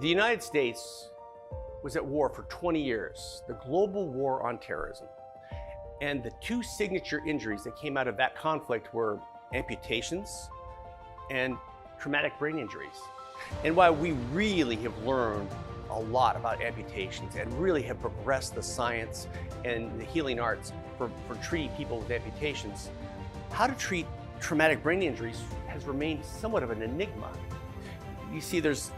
The United States was at war for 20 years, the global war on terrorism. And the two signature injuries that came out of that conflict were amputations and traumatic brain injuries. And while we really have learned a lot about amputations and really have progressed the science and the healing arts for treating people with amputations, how to treat traumatic brain injuries has remained somewhat of an enigma. You see, there's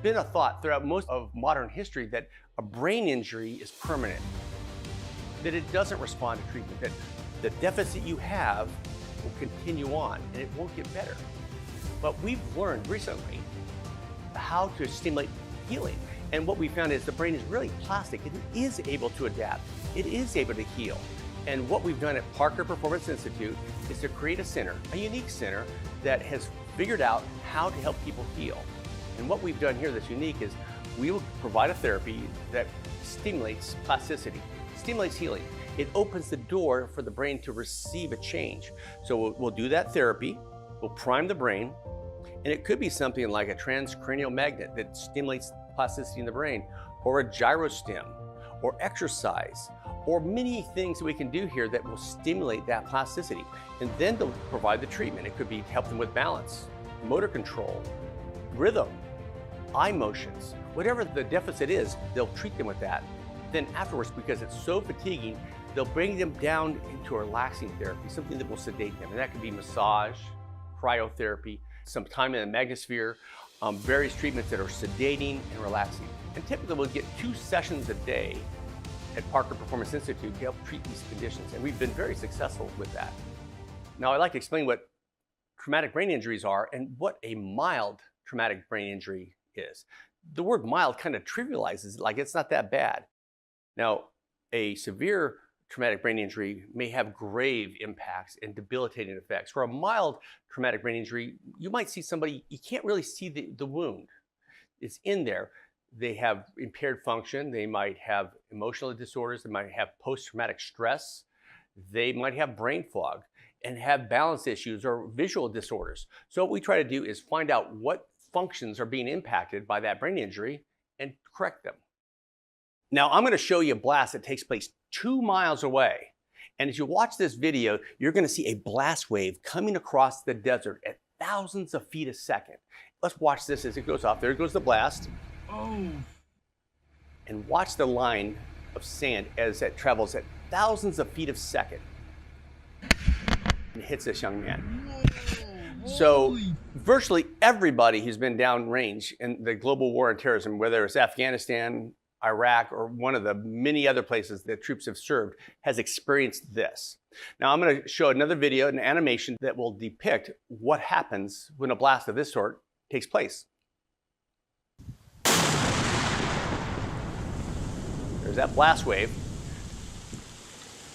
been a thought throughout most of modern history that a brain injury is permanent, that it doesn't respond to treatment, that the deficit you have will continue on and it won't get better. But we've learned recently how to stimulate healing. And what we found is the brain is really plastic. It is able to adapt. It is able to heal. And what we've done at Parker Performance Institute is to create a center, a unique center that has figured out how to help people heal. And what we've done here that's unique is we will provide a therapy that stimulates plasticity, stimulates healing. It opens the door for the brain to receive a change. So we'll do that therapy, we'll prime the brain, and it could be something like a transcranial magnet that stimulates plasticity in the brain, or a gyro stim, or exercise, or many things that we can do here that will stimulate that plasticity. And then they'll provide the treatment. It could be help them with balance, motor control, rhythm, eye motions, whatever the deficit is, they'll treat them with that. Then afterwards, because it's so fatiguing, they'll bring them down into a relaxing therapy, something that will sedate them. And that could be massage, cryotherapy, some time in the magnosphere, various treatments that are sedating and relaxing. And typically we'll get 2 sessions a day at Parker Performance Institute to help treat these conditions. And we've been very successful with that. Now I'd like to explain what traumatic brain injuries are and what a mild traumatic brain injury is. The word mild kind of trivializes it, like it's not that bad. Now, a severe traumatic brain injury may have grave impacts and debilitating effects. For a mild traumatic brain injury, you might see somebody, you can't really see the wound. It's in there. They have impaired function. They might have emotional disorders. They might have post-traumatic stress. They might have brain fog and have balance issues or visual disorders. So what we try to do is find out what functions are being impacted by that brain injury and correct them. Now, I'm going to show you a blast that takes place 2 miles away. And as you watch this video, you're going to see a blast wave coming across the desert at thousands of feet a second. Let's watch this as it goes off. There goes the blast. Oh. And watch the line of sand as it travels at thousands of feet a second and hits this young man. So virtually everybody who's been downrange in the global war on terrorism, whether it's Afghanistan, Iraq, or one of the many other places that troops have served, has experienced this. Now I'm going to show another video, an animation that will depict what happens when a blast of this sort takes place. There's that blast wave.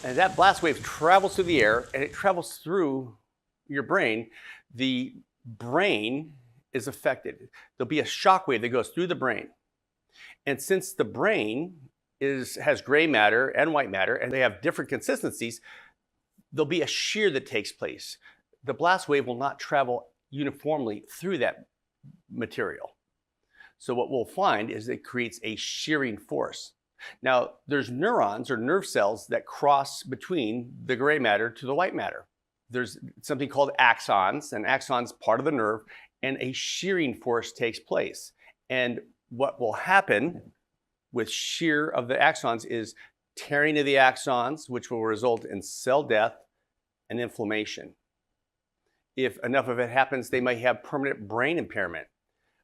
And that blast wave travels through the air and it travels through your brain. The brain is affected. There'll be a shock wave that goes through the brain. And since the brain has gray matter and white matter, and they have different consistencies, there'll be a shear that takes place. The blast wave will not travel uniformly through that material. So what we'll find is it creates a shearing force. Now, there's neurons or nerve cells that cross between the gray matter to the white matter. There's something called axons, and axons part of the nerve, and a shearing force takes place. And what will happen with shear of the axons is tearing of the axons, which will result in cell death and inflammation. If enough of it happens, they might have permanent brain impairment.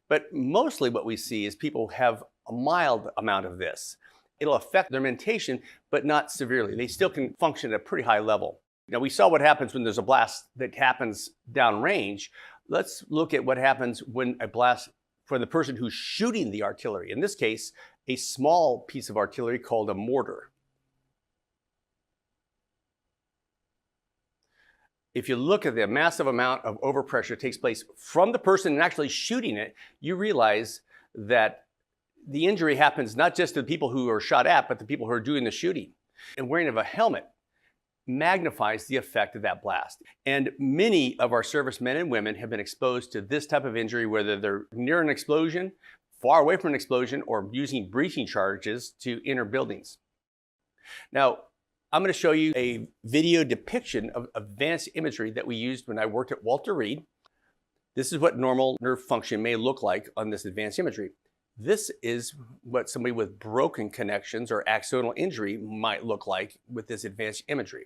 But mostly what we see is people have a mild amount of this. It'll affect their mentation, but not severely. They still can function at a pretty high level. Now, we saw what happens when there's a blast that happens downrange. Let's look at what happens when a blast for the person who's shooting the artillery. In this case, a small piece of artillery called a mortar. If you look at the massive amount of overpressure that takes place from the person actually shooting it, you realize that the injury happens not just to the people who are shot at, but the people who are doing the shooting. And wearing of a helmet magnifies the effect of that blast. And many of our servicemen and women have been exposed to this type of injury, whether they're near an explosion, far away from an explosion or using breaching charges to enter buildings. Now, I'm going to show you a video depiction of advanced imagery that we used when I worked at Walter Reed. This is what normal nerve function may look like on this advanced imagery. This is what somebody with broken connections or axonal injury might look like with this advanced imagery.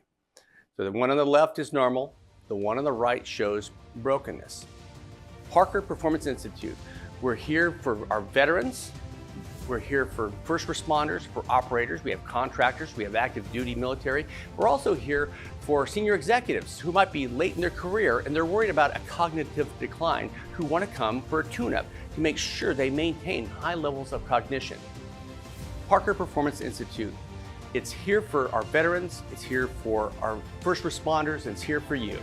So the one on the left is normal, the one on the right shows brokenness. Parker Performance Institute, we're here for our veterans, we're here for first responders, for operators, we have contractors, we have active duty military. We're also here for senior executives who might be late in their career and they're worried about a cognitive decline, who want to come for a tune-up to make sure they maintain high levels of cognition. Parker Performance Institute, it's here for our veterans, it's here for our first responders, and it's here for you.